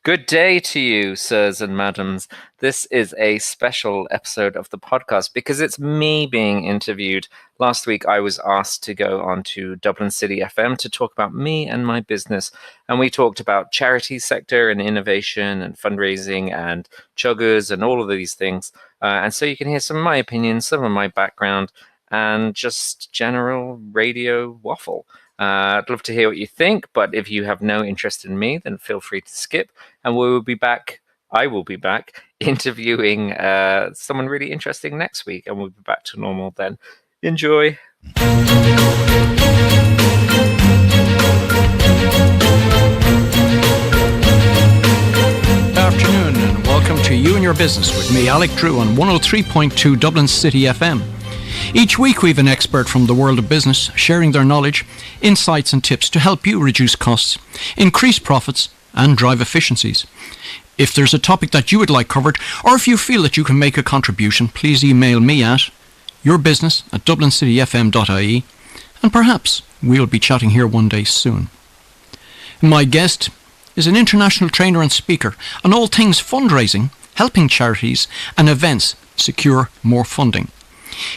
Good day to you, sirs and madams. This is a special episode of the podcast because it's me being interviewed. Last week, I was asked to go on to Dublin City FM to talk about me and my business. And we talked about charity sector and innovation and fundraising and chuggers and all of these things. And so you can hear some of my opinions, some of my background, and just general radio waffle. I'd love to hear what you think, but if you have no interest in me, then feel free to skip. And we will be back. I will be back interviewing someone really interesting next week, and we'll be back to normal then. Enjoy. Good afternoon, and welcome to You and Your Business with me, Alec Drew, on 103.2 Dublin City FM. Each week we have an expert from the world of business sharing their knowledge, insights and tips to help you reduce costs, increase profits and drive efficiencies. If there's a topic that you would like covered, or if you feel that you can make a contribution, please email me at yourbusiness@dublincityfm.ie, and perhaps we'll be chatting here one day soon. My guest is an international trainer and speaker on all things fundraising, helping charities and events secure more funding.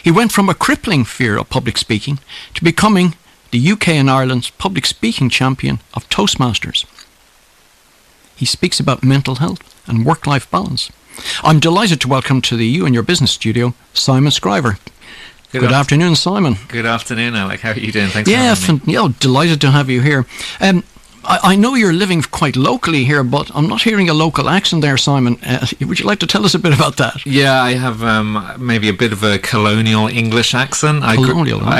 He went from a crippling fear of public speaking to becoming the UK and Ireland's public speaking champion of Toastmasters. He speaks about mental health and work-life balance. I'm delighted to welcome to the You and Your Business studio, Simon Scriver. Good afternoon, Simon. Good afternoon, Alec. How are you doing? Thanks for having me. Yeah, delighted to have you here. I know you're living quite locally here, but I'm not hearing a local accent there, Simon. Would you like to tell us a bit about that? Yeah, I have maybe a bit of a colonial English accent. I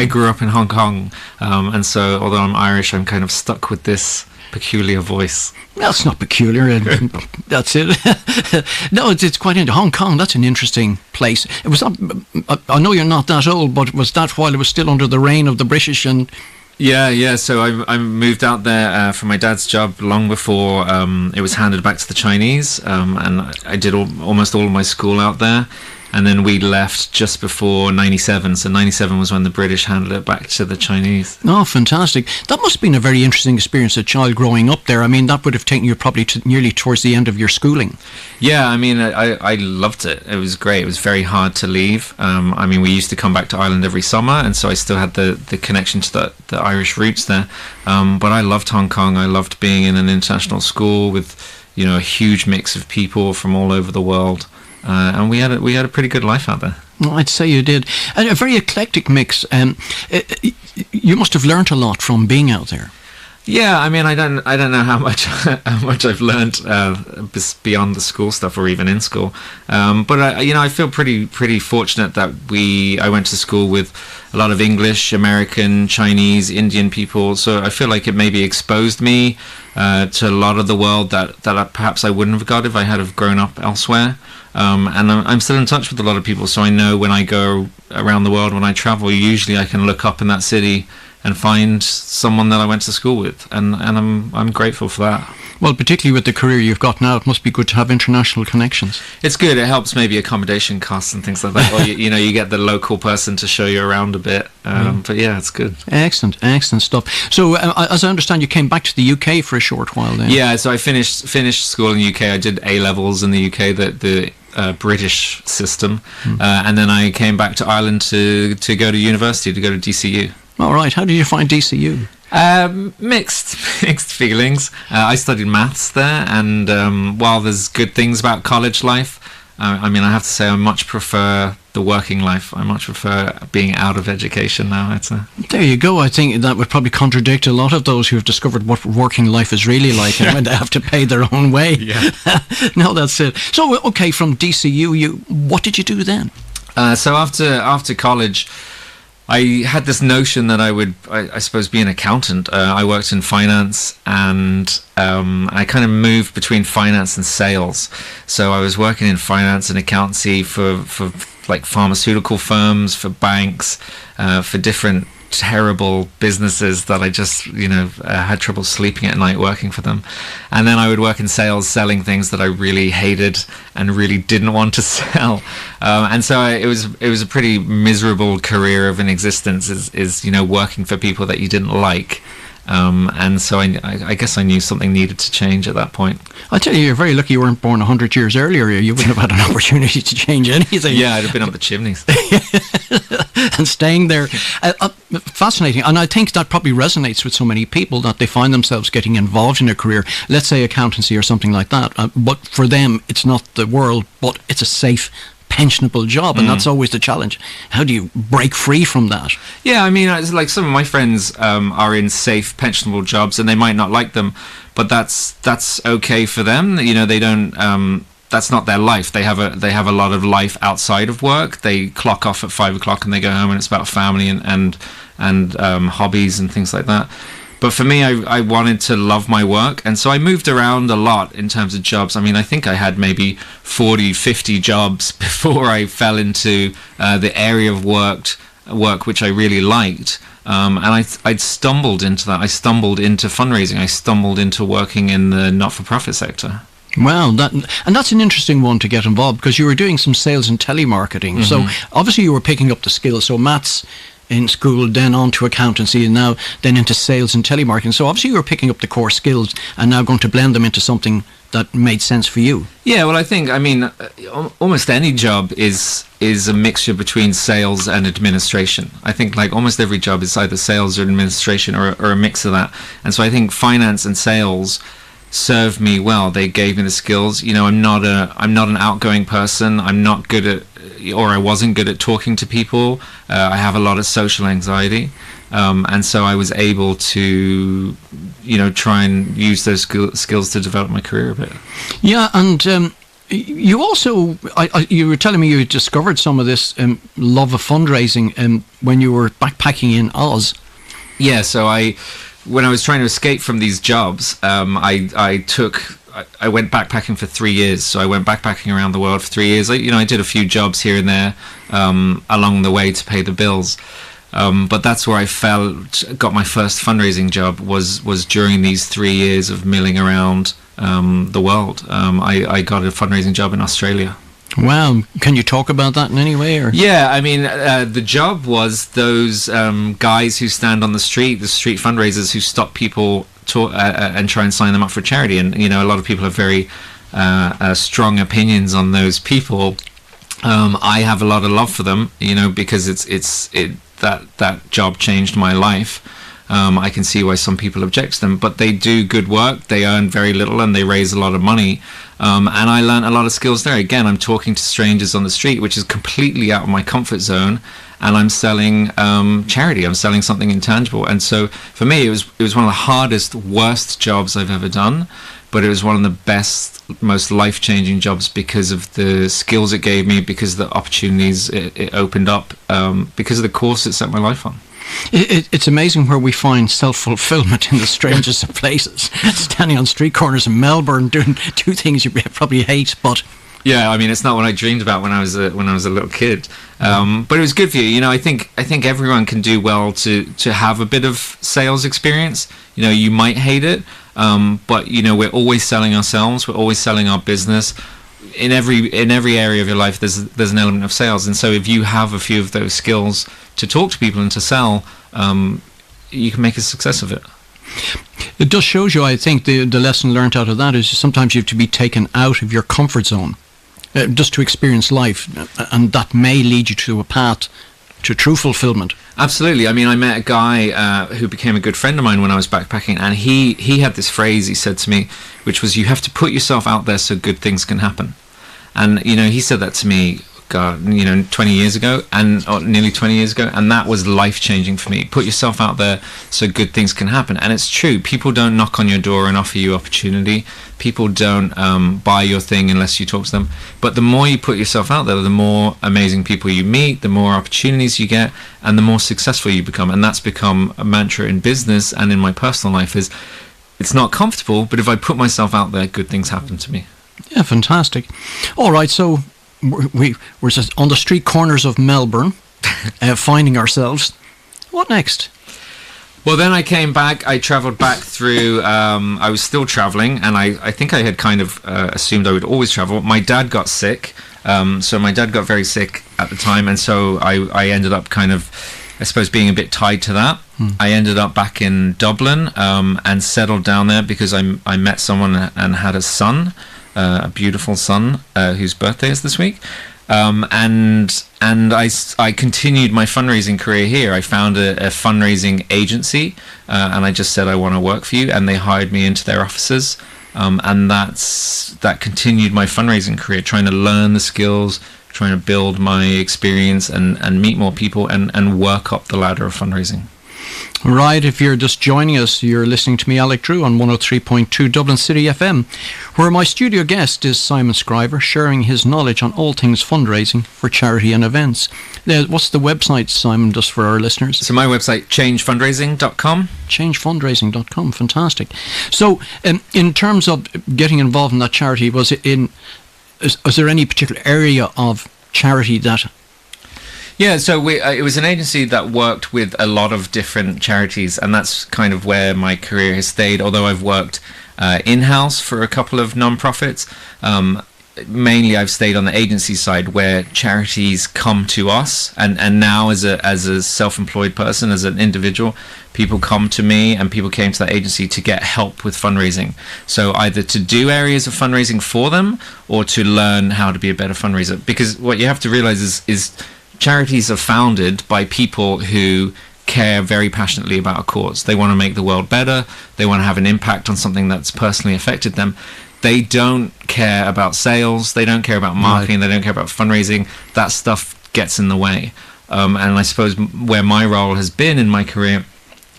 grew up in Hong Kong, and so although I'm Irish, I'm kind of stuck with this peculiar voice. Well, it's not peculiar. That's it. No, it's quite interesting. Hong Kong, that's an interesting place. It was. I know you're not that old, but was that while it was still under the reign of the British and... Yeah. So I moved out there for my dad's job long before it was handed back to the Chinese, and I did almost all of my school out there. And then we left just before 97. So 97 was when the British handed it back to the Chinese. Oh, fantastic. That must have been a very interesting experience, a child growing up there. I mean, that would have taken you probably nearly towards the end of your schooling. Yeah, I mean, I loved it. It was great. It was very hard to leave. I mean, we used to come back to Ireland every summer, and so I still had the connection to the Irish roots there. But I loved Hong Kong. I loved being in an international school with, a huge mix of people from all over the world. And we had a pretty good life out there. Well, I'd say you did. And a very eclectic mix. You must have learnt a lot from being out there. Yeah, I mean, I don't know how much I've learnt beyond the school stuff or even in school. But I feel pretty fortunate that I went to school with a lot of English, American, Chinese, Indian people. So I feel like it maybe exposed me to a lot of the world that perhaps I wouldn't have got if I had have grown up elsewhere. And I'm still in touch with a lot of people, so I know when I go around the world, when I travel, usually I can look up in that city and find someone that I went to school with, and I'm grateful for that. Well, particularly with the career you've got now, it must be good to have international connections. It's good. It helps maybe accommodation costs and things like that. Or you get the local person to show you around a bit. But yeah, it's good. Excellent stuff. So, as I understand, you came back to the UK for a short while then. Yeah, so I finished school in the UK. I did A-levels in the UK, the British system, and then I came back to Ireland to go to university, to go to DCU. All right. How did you find DCU? Mixed feelings. I studied maths there, and while there's good things about college life, I mean, I have to say I much prefer the working life. I much prefer being out of education now. There you go. I think that would probably contradict a lot of those who have discovered what working life is really like and when they have to pay their own way. Yeah. No, that's it. So, okay, from DCU, what did you do then? So after college, I had this notion that I would, I suppose, be an accountant. I worked in finance, and I kind of moved between finance and sales. So I was working in finance and accountancy for like pharmaceutical firms, for banks, for different terrible businesses that I just, had trouble sleeping at night working for them. And then I would work in sales, selling things that I really hated and really didn't want to sell. And so it was a pretty miserable career of an existence, is working for people that you didn't like. And so I guess I knew something needed to change at that point. I tell you, you're very lucky you weren't born 100 years earlier. You wouldn't have had an opportunity to change anything. Yeah, I'd have been up the chimneys. And staying there. Fascinating. And I think that probably resonates with so many people, that they find themselves getting involved in a career, let's say accountancy or something like that. But for them, it's not the world, but it's a safe, pensionable job, and that's always the challenge. How do you break free from that? Yeah, I mean, it's like some of my friends are in safe, pensionable jobs, and they might not like them, but that's okay for them. You know, they don't. That's not their life. They have a lot of life outside of work. They clock off at 5 o'clock and they go home, and it's about family and hobbies and things like that. But for me, I wanted to love my work, and so I moved around a lot in terms of jobs. I mean, I think I had maybe 40, 50 jobs before I fell into the area of work which I really liked. And I'd stumbled into that. I stumbled into fundraising. I stumbled into working in the not-for-profit sector. Well, that's an interesting one to get involved, because you were doing some sales and telemarketing. So obviously you were picking up the skills. So maths in school, then on to accountancy, and now then into sales and telemarketing. So obviously you were picking up the core skills and now going to blend them into something that made sense for you. Yeah, well, I mean, almost any job is a mixture between sales and administration. I think like almost every job is either sales or administration, or a mix of that. And so I think finance and sales served me well. They gave me the skills. You know, I'm not an outgoing person. I'm not good at, or I wasn't good at talking to people. I have a lot of social anxiety, and so I was able to, you know, try and use those skills to develop my career a bit. Yeah, and you also, you were telling me you discovered some of this love of fundraising when you were backpacking in Oz. Yeah, so when I was trying to escape from these jobs, I went backpacking for 3 years. So I went backpacking around the world for 3 years. I did a few jobs here and there along the way to pay the bills. But that's where I got my first fundraising job was during these 3 years of milling around the world. I got a fundraising job in Australia. Wow. Can you talk about that in any way? Or? Yeah, I mean, the job was those guys who stand on the street fundraisers who stop people and try and sign them up for charity. And, you know, a lot of people have very strong opinions on those people. I have a lot of love for them, you know, because that job changed my life. I can see why some people object to them, but they do good work. They earn very little and they raise a lot of money. And I learned a lot of skills there. Again, I'm talking to strangers on the street, which is completely out of my comfort zone. And I'm selling charity. I'm selling something intangible. And so for me, it was one of the hardest, worst jobs I've ever done. But it was one of the best, most life-changing jobs because of the skills it gave me, because of the opportunities it opened up, because of the course it set my life on. It's amazing where we find self-fulfillment in the strangest of places. Standing on street corners in Melbourne doing two things you probably hate, but... Yeah, I mean, it's not what I dreamed about when I was a little kid. But it was good for you. You know, I think everyone can do well to have a bit of sales experience. You know, you might hate it, but you know, we're always selling ourselves. We're always selling our business. In every area of your life, there's an element of sales, and so if you have a few of those skills to talk to people and to sell, you can make a success of it. It just shows you, I think, the lesson learned out of that is sometimes you have to be taken out of your comfort zone just to experience life, and that may lead you to a path to true fulfillment. Absolutely. I mean, I met a guy who became a good friend of mine when I was backpacking, and he had this phrase he said to me, which was, you have to put yourself out there so good things can happen. And, you know, he said that to me, God, you know, 20 years ago, or nearly 20 years ago, and that was life-changing for me. Put yourself out there so good things can happen. And it's true. People don't knock on your door and offer you opportunity. People don't buy your thing unless you talk to them. But the more you put yourself out there, the more amazing people you meet, the more opportunities you get, and the more successful you become. And that's become a mantra in business and in my personal life is, it's not comfortable, but if I put myself out there, good things happen to me. Yeah, fantastic. All right, so we're just on the street corners of Melbourne, finding ourselves. What next? Well, then I came back. I travelled back through. I was still travelling, and I think I had kind of assumed I would always travel. My dad got sick, so my dad got very sick at the time, and so I ended up kind of I suppose, being a bit tied to that. I ended up back in Dublin and settled down there because I met someone and had a son, a beautiful son whose birthday is this week. And I continued my fundraising career here. I found a fundraising agency, and I just said, I want to work for you, and they hired me into their offices. And that continued my fundraising career, trying to learn the skills, trying to build my experience and meet more people and work up the ladder of fundraising. Right, if you're just joining us, you're listening to me, Alec Drew, on 103.2 Dublin City FM, where my studio guest is Simon Scriver, sharing his knowledge on all things fundraising for charity and events. What's the website, Simon, just for our listeners? So my website, changefundraising.com. Changefundraising.com, fantastic. So, in terms of getting involved in that charity, was there any particular area of charity that... Yeah, so it was an agency that worked with a lot of different charities, and that's kind of where my career has stayed, although I've worked in-house for a couple of non-profits. Mainly I've stayed on the agency side where charities come to us, and now as a self-employed person, as an individual, people come to me and people came to that agency to get help with fundraising. So either to do areas of fundraising for them or to learn how to be a better fundraiser. Because what you have to realize is charities are founded by people who care very passionately about a cause. They want to make the world better. They want to have an impact on something that's personally affected them. They don't care about sales. They don't care about marketing. Right. They don't care about fundraising. That stuff gets in the way. And I suppose where my role has been in my career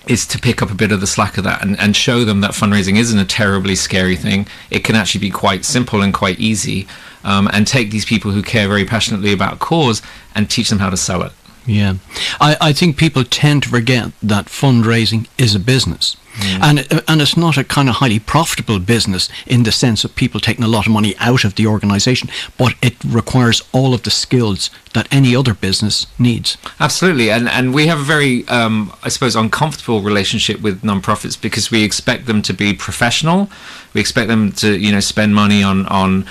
is to pick up a bit of the slack of that and show them that fundraising isn't a terribly scary thing. It can actually be quite simple and quite easy, and take these people who care very passionately about a cause and teach them how to sell it. Yeah. I think people tend to forget that fundraising is a business. And it's not a kind of highly profitable business in the sense of people taking a lot of money out of the organisation, but it requires all of the skills that any other business needs. Absolutely, and we have a very, I suppose, uncomfortable relationship with non-profits because we expect them to be professional. We expect them to, spend money on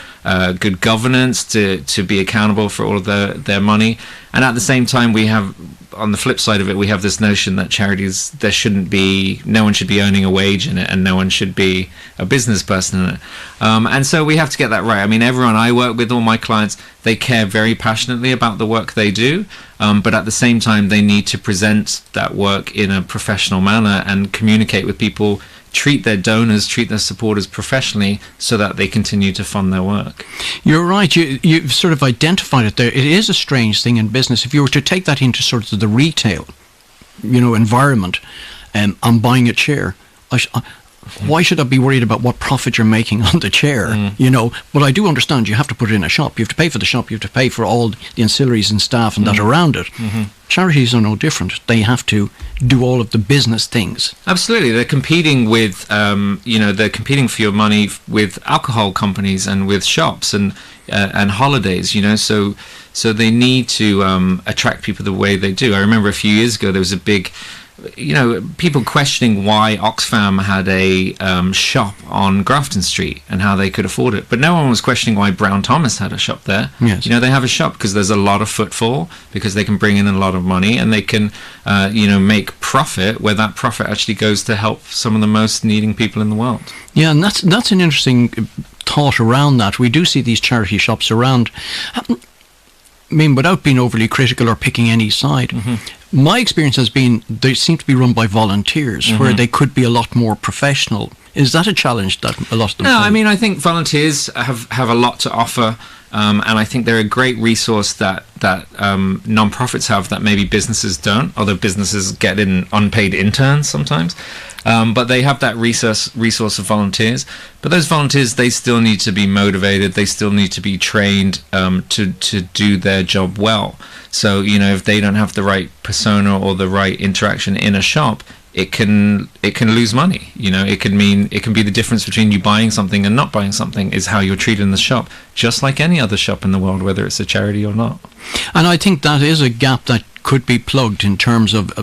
good governance, to be accountable for all of their money, and at the same time, we have, on the flip side of it, we have this notion that charities, no one should be earning a wage in it, and no one should be a business person in it. And so we have to get that right. I mean, everyone I work with, all my clients, they care very passionately about the work they do, but at the same time, they need to present that work in a professional manner and communicate with people, treat their donors, treat their supporters professionally so that they continue to fund their work. You're right. You've sort of identified it there. It is a strange thing in business. If you were to take that into sort of the retail, environment, I'm buying a chair, why should I be worried about what profit you're making on the chair? But I do understand you have to put it in a shop. You have to pay for the shop. You have to pay for all the ancillaries and staff and that around it. Charities are no different. They have to do all of the business things. Absolutely. They're competing with, they're competing for your money with alcohol companies and with shops and holidays, so they need to attract people the way they do. I remember a few years ago there was a big, people questioning why Oxfam had a shop on Grafton Street and how they could afford it. But no one was questioning why Brown Thomas had a shop there. Yes. They have a shop because there's a lot of footfall, because they can bring in a lot of money, and they can, make profit where that profit actually goes to help some of the most needing people in the world. Yeah, and that's an interesting thought around that. We do see these charity shops around. I mean, without being overly critical or picking any side, my experience has been they seem to be run by volunteers, where they could be a lot more professional. Is that a challenge that a lot of them No, face? I mean, I think volunteers have a lot to offer, and I think they're a great resource that non-profits have that maybe businesses don't, although businesses get in unpaid interns sometimes. But they have that resource of volunteers. But those volunteers, they still need to be motivated. They still need to be trained to do their job well. So, if they don't have the right persona or the right interaction in a shop, it can lose money. It can be the difference between you buying something and not buying something is how you're treated in the shop, just like any other shop in the world, whether it's a charity or not. And I think that is a gap that could be plugged in terms of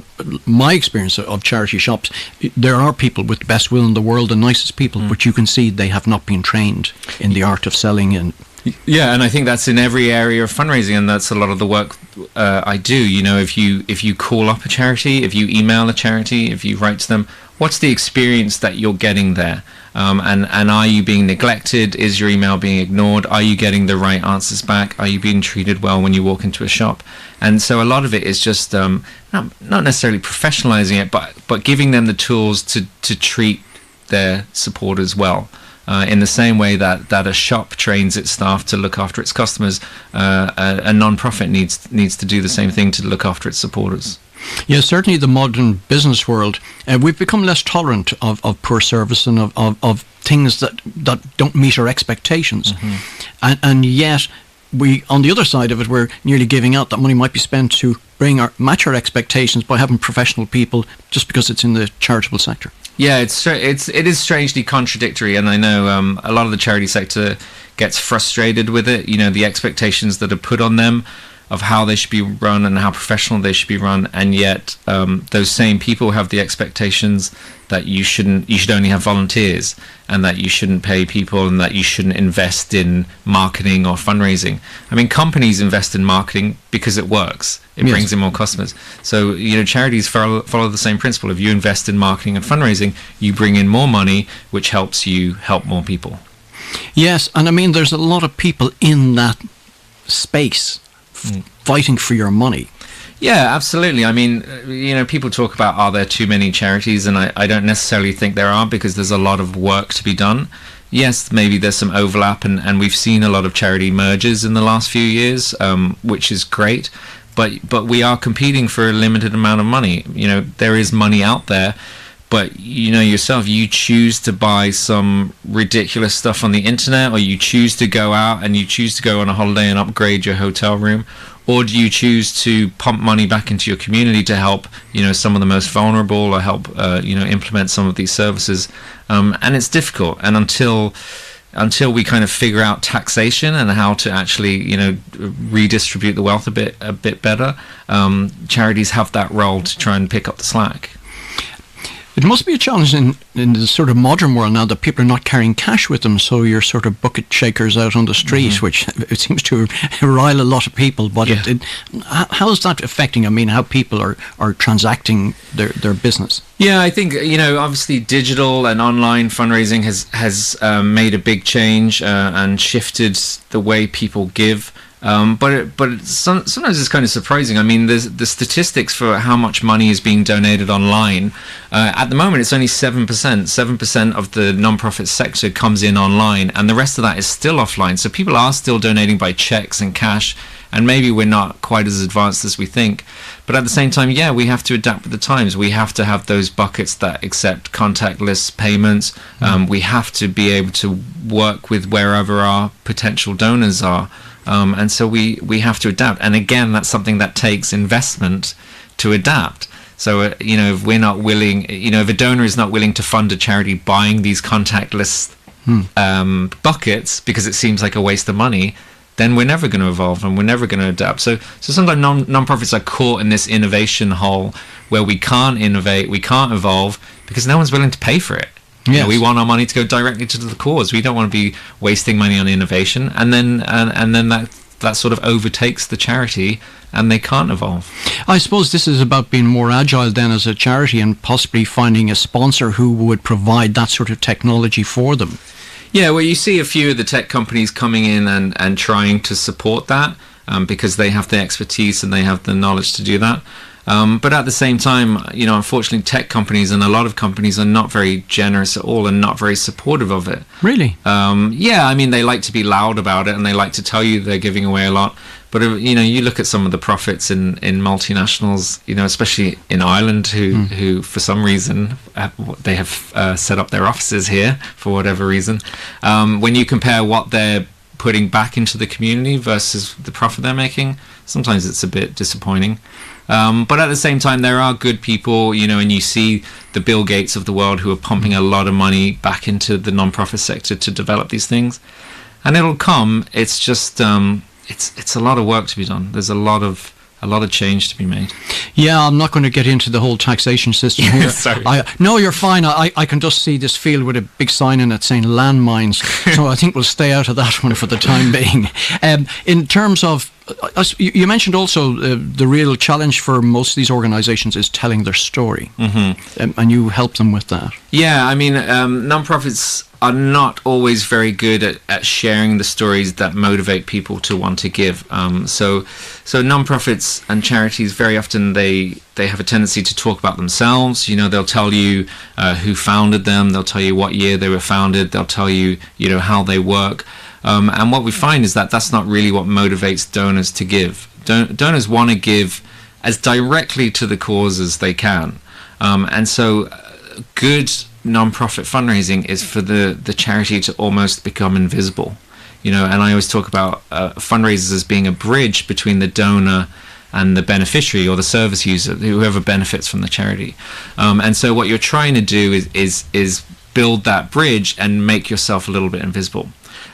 my experience of charity shops. There are people with the best will in the world, the nicest people, but you can see they have not been trained in the art of selling and Yeah, and I think that's in every area of fundraising, and that's a lot of the work I do. If you call up a charity, if you email a charity, if you write to them, what's the experience that you're getting there? And are you being neglected? Is your email being ignored? Are you getting the right answers back? Are you being treated well when you walk into a shop? And so a lot of it is just not necessarily professionalizing it, but giving them the tools to treat their supporters well. In the same way that a shop trains its staff to look after its customers, a non-profit needs to do the same thing to look after its supporters. Yeah, certainly the modern business world, we've become less tolerant of poor service and of things that don't meet our expectations. Mm-hmm. And yet, we, on the other side of it, we're nearly giving out that money might be spent to match our expectations by having professional people just because it's in the charitable sector. Yeah, it is strangely contradictory, and I know a lot of the charity sector gets frustrated with it. The expectations that are put on them of how they should be run and how professional they should be run, and yet those same people have the expectations that you should only have volunteers, and that you shouldn't pay people, and that you shouldn't invest in marketing or fundraising. I mean, companies invest in marketing because it works. It Yes. brings in more customers. So, charities follow the same principle. If you invest in marketing and fundraising, you bring in more money, which helps you help more people. Yes, and I mean, there's a lot of people in that space fighting for your money. Yeah, absolutely. I mean, people talk about, are there too many charities? And I don't necessarily think there are, because there's a lot of work to be done. Yes, maybe there's some overlap, and we've seen a lot of charity mergers in the last few years, which is great. But we are competing for a limited amount of money. There is money out there, but yourself, you choose to buy some ridiculous stuff on the internet, or you choose to go out and you choose to go on a holiday and upgrade your hotel room, or do you choose to pump money back into your community to help some of the most vulnerable, or help implement some of these services? And it's difficult, and until we kind of figure out taxation and how to actually redistribute the wealth a bit better, charities have that role to try and pick up the slack. It must be a challenge in the sort of modern world now that people are not carrying cash with them, so you're sort of bucket shakers out on the street, mm-hmm. which it seems to rile a lot of people. But yeah. How is that affecting, how people are transacting their business? Yeah, I think, obviously digital and online fundraising has made a big change and shifted the way people give. But sometimes it's kind of surprising. I mean, the statistics for how much money is being donated online, at the moment it's only 7%. 7% of the non-profit sector comes in online, and the rest of that is still offline. So people are still donating by checks and cash, and maybe we're not quite as advanced as we think. But at the same time, yeah, we have to adapt with the times. We have to have those buckets that accept contactless payments. We have to be able to work with wherever our potential donors are. And so we have to adapt. And again, that's something that takes investment to adapt. So, if we're not willing, if a donor is not willing to fund a charity buying these contactless buckets because it seems like a waste of money, then we're never going to evolve and we're never going to adapt. So sometimes non-profits are caught in this innovation hole where we can't innovate, we can't evolve because no one's willing to pay for it. Yes. We want our money to go directly to the cause. We don't want to be wasting money on innovation, and then that sort of overtakes the charity, and they can't evolve. I suppose this is about being more agile then as a charity, and possibly finding a sponsor who would provide that sort of technology for them. Yeah, well, you see a few of the tech companies coming in and trying to support that because they have the expertise and they have the knowledge to do that. But at the same time, unfortunately, tech companies and a lot of companies are not very generous at all and not very supportive of it. Really? Yeah, they like to be loud about it and they like to tell you they're giving away a lot. But, you look at some of the profits in multinationals, especially in Ireland, who for some reason, they have set up their offices here for whatever reason. When you compare what they're putting back into the community versus the profit they're making, sometimes it's a bit disappointing. But at the same time, there are good people, and you see the Bill Gates of the world who are pumping a lot of money back into the non-profit sector to develop these things. And it'll come. It's just, it's a lot of work to be done. There's a lot of a lot of change to be made. Yeah, I'm not going to get into the whole taxation system here. Sorry. No, you're fine. I can just see this field with a big sign in it saying landmines. So I think we'll stay out of that one for the time being. In terms of, you mentioned also the real challenge for most of these organisations is telling their story. And you help them with that. Yeah, I mean, non-profits are not always very good at sharing the stories that motivate people to want to give. So non-profits and charities, very often they have a tendency to talk about themselves. You know, they'll tell you who founded them, they'll tell you what year they were founded, they'll tell you, how they work. And what we find is that that's not really what motivates donors to give. Donors want to give as directly to the cause as they can. And so good non-profit fundraising is for the charity to almost become invisible. And I always talk about fundraisers as being a bridge between the donor and the beneficiary or the service user, whoever benefits from the charity. And so what you're trying to do is build that bridge and make yourself a little bit invisible.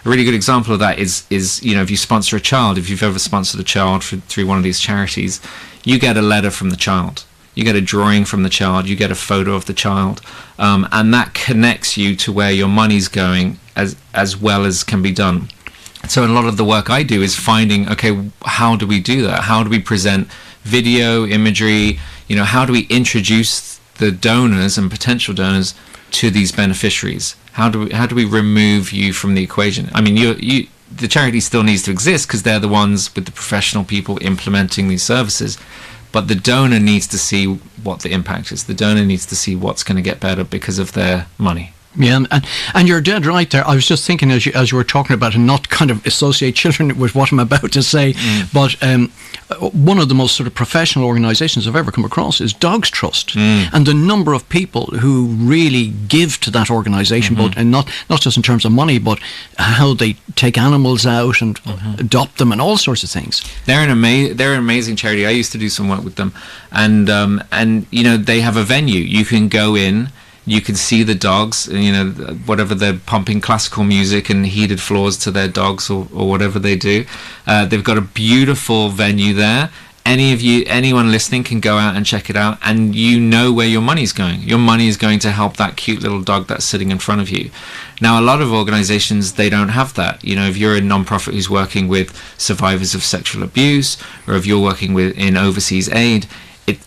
A really good example of that is if you sponsor a child, if you've ever sponsored a child through one of these charities, you get a letter from the child. You get a drawing from the child, you get a photo of the child, and that connects you to where your money's going as well as can be done. So a lot of the work I do is finding, okay, how do we do that? How do we present video, imagery? How do we introduce the donors and potential donors to these beneficiaries? How do we remove you from the equation? I mean, the charity still needs to exist because they're the ones with the professional people implementing these services. But the donor needs to see what the impact is. The donor needs to see what's going to get better because of their money. Yeah, and you're dead right there. I was just thinking as you were talking about, and not kind of associate children with what I'm about to say, but one of the most sort of professional organisations I've ever come across is Dogs Trust, and the number of people who really give to that organisation, and not just in terms of money, but how they take animals out and adopt them and all sorts of things. They're an amazing charity. I used to do some work with them, and they have a venue. You can go in. You can see the dogs, whatever they're pumping classical music and heated floors to their dogs or whatever they do. They've got a beautiful venue there. Anyone listening can go out and check it out, and where your money's going. Your money is going to help that cute little dog that's sitting in front of you. Now, a lot of organizations, they don't have that. If you're a non-profit who's working with survivors of sexual abuse, or if you're working in overseas aid,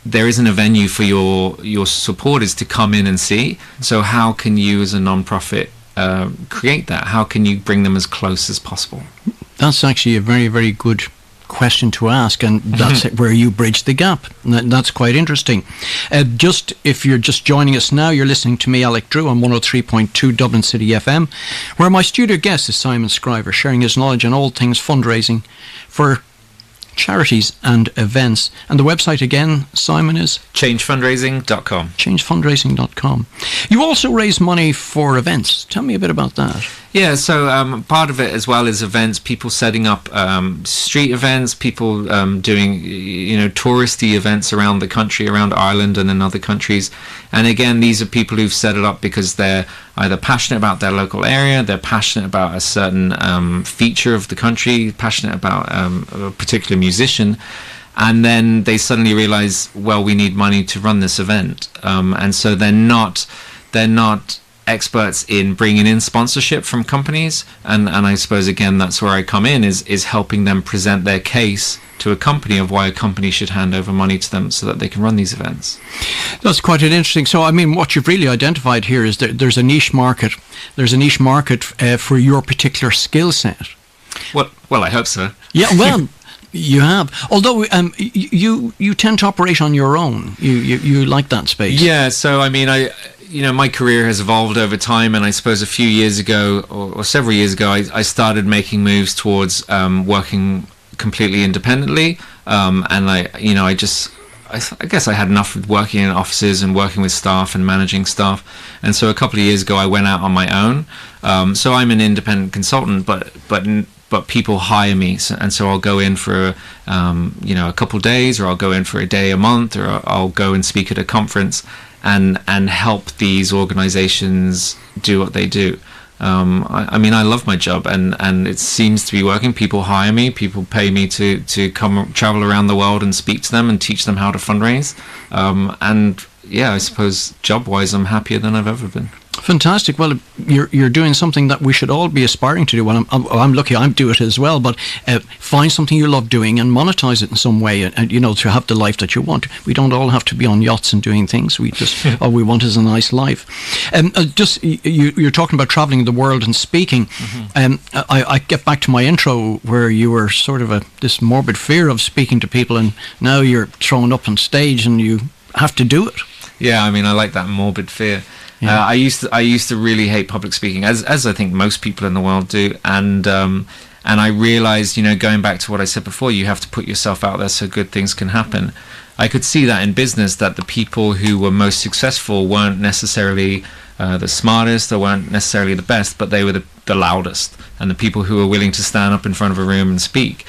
there isn't a venue for your supporters to come in and see. So how can you as a non-profit create that? How can you bring them as close as possible? That's actually a very, very good question to ask, and that's where you bridge the gap. That's quite interesting. If you're just joining us now, you're listening to me, Alec Drew, on 103.2 Dublin City FM, where my studio guest is Simon Scriver, sharing his knowledge on all things fundraising for charities and events. And the website again, Simon, is changefundraising.com. changefundraising.com. You also raise money for events. Tell me a bit about that. Yeah, so part of it as well is events, people setting up street events, people doing touristy events around the country, around Ireland and in other countries. And again, these are people who've set it up because they're either passionate about their local area, they're passionate about a certain feature of the country, passionate about a particular musician, and then they suddenly realize, well, we need money to run this event. And so they're not experts in bringing in sponsorship from companies, and I suppose again that's where I come in, is helping them present their case to a company of why a company should hand over money to them so that they can run these events. That's quite an interesting. So I mean, what you've really identified here is that there's a niche market. There's a niche market for your particular skill set. Well, I hope so. Yeah, well. You have, although you tend to operate on your own. You like that space. Yeah. So I mean, my career has evolved over time, and I suppose a few years ago or several years ago, I started making moves towards working completely independently. And I guess I had enough of working in offices and working with staff and managing staff. And so a couple of years ago, I went out on my own. So I'm an independent consultant, but people hire me, and so I'll go in for a couple of days, or I'll go in for a day a month, or I'll go and speak at a conference and help these organizations do what they do. I mean, I love my job, and it seems to be working. People hire me, people pay me to come travel around the world and speak to them and teach them how to fundraise. And yeah, I suppose job-wise, I'm happier than I've ever been. Fantastic. Well, you're doing something that we should all be aspiring to do. Well, I'm lucky I do it as well, but find something you love doing and monetize it in some way, and you know, to have the life that you want. We don't all have to be on yachts and doing things. We just all we want is a nice life. Just you're talking about traveling the world and speaking. I get back to my intro where you were sort of this morbid fear of speaking to people, and now you're thrown up on stage and you have to do it. Yeah, I mean, I like that morbid fear. Yeah. I used to really hate public speaking, as I think most people in the world do, and I realized, you know, going back to what I said before, you have to put yourself out there so good things can happen. I could see that in business, that the people who were most successful weren't necessarily the smartest, or weren't necessarily the best, but they were the loudest, and the people who were willing to stand up in front of a room and speak.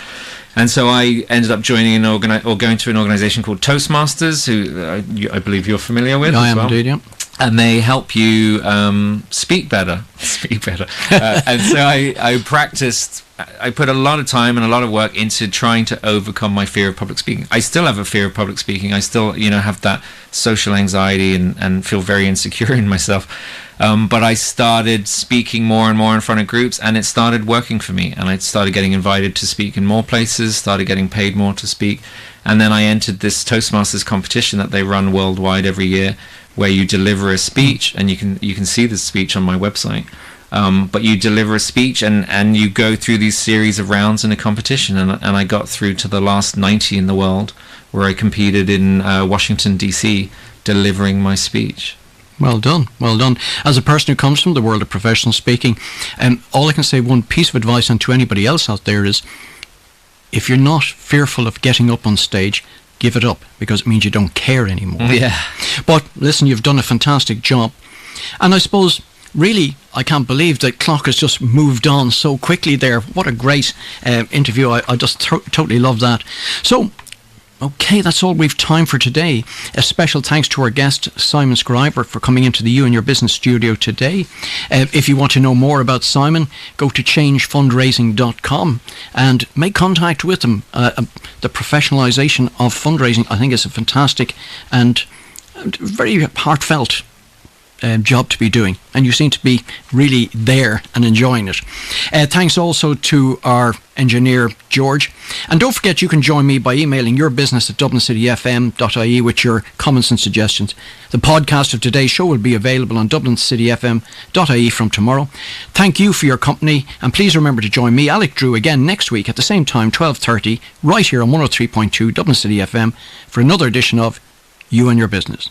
And so I ended up joining going to an organization called Toastmasters, who I believe you're familiar with. I am indeed, yeah. And they help you speak better. And so I practiced. I put a lot of time and a lot of work into trying to overcome my fear of public speaking. I still have a fear of public speaking. I still, you know, have that social anxiety and feel very insecure in myself. But I started speaking more and more in front of groups, and it started working for me. And I started getting invited to speak in more places, started getting paid more to speak. And then I entered this Toastmasters competition that they run worldwide every year, where you deliver a speech, and you can see the speech on my website. But you deliver a speech, and you go through these series of rounds in a competition, and I got through to the last 90 in the world, where I competed in Washington, D.C., delivering my speech. Well done, well done. As a person who comes from the world of professional speaking, all I can say, one piece of advice, and to anybody else out there, is if you're not fearful of getting up on stage, give it up, because it means you don't care anymore. Yeah. But listen, you've done a fantastic job. And I suppose, really, I can't believe that clock has just moved on so quickly there. What a great interview. I just totally love that. So, okay, that's all we've time for today. A special thanks to our guest, Simon Scriver, for coming into the You and Your Business studio today. If you want to know more about Simon, go to changefundraising.com and make contact with him. The professionalisation of fundraising, I think, is a fantastic and very heartfelt job to be doing, and you seem to be really there and enjoying it. Thanks also to our engineer George, and don't forget you can join me by emailing your business at dublincityfm.ie with your comments and suggestions. The podcast of today's show will be available on dublincityfm.ie from tomorrow. Thank you for your company, and please remember to join me, Alec Drew, again next week at the same time, 12:30, right here on 103.2 Dublin City FM, for another edition of You and Your Business.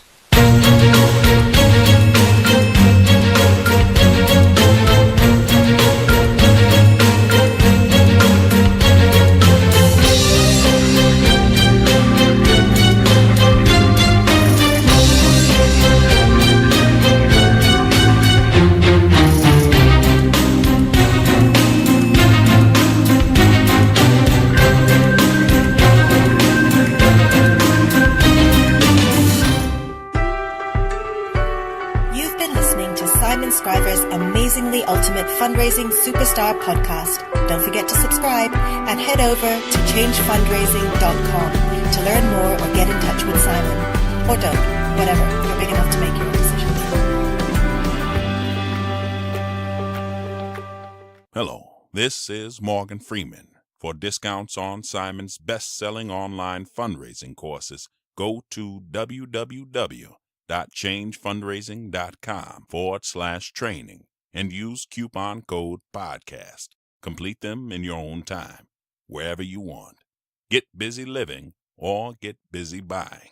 Scriver's amazingly ultimate fundraising superstar podcast. Don't forget to subscribe and head over to changefundraising.com to learn more or get in touch with Simon. Or don't, whatever, you're big enough to make your own decisions. Hello, this is Morgan Freeman. For discounts on Simon's best-selling online fundraising courses, go to www.changefundraising.com/training and use coupon code podcast. Complete them in your own time, wherever you want. Get busy living or get busy buying.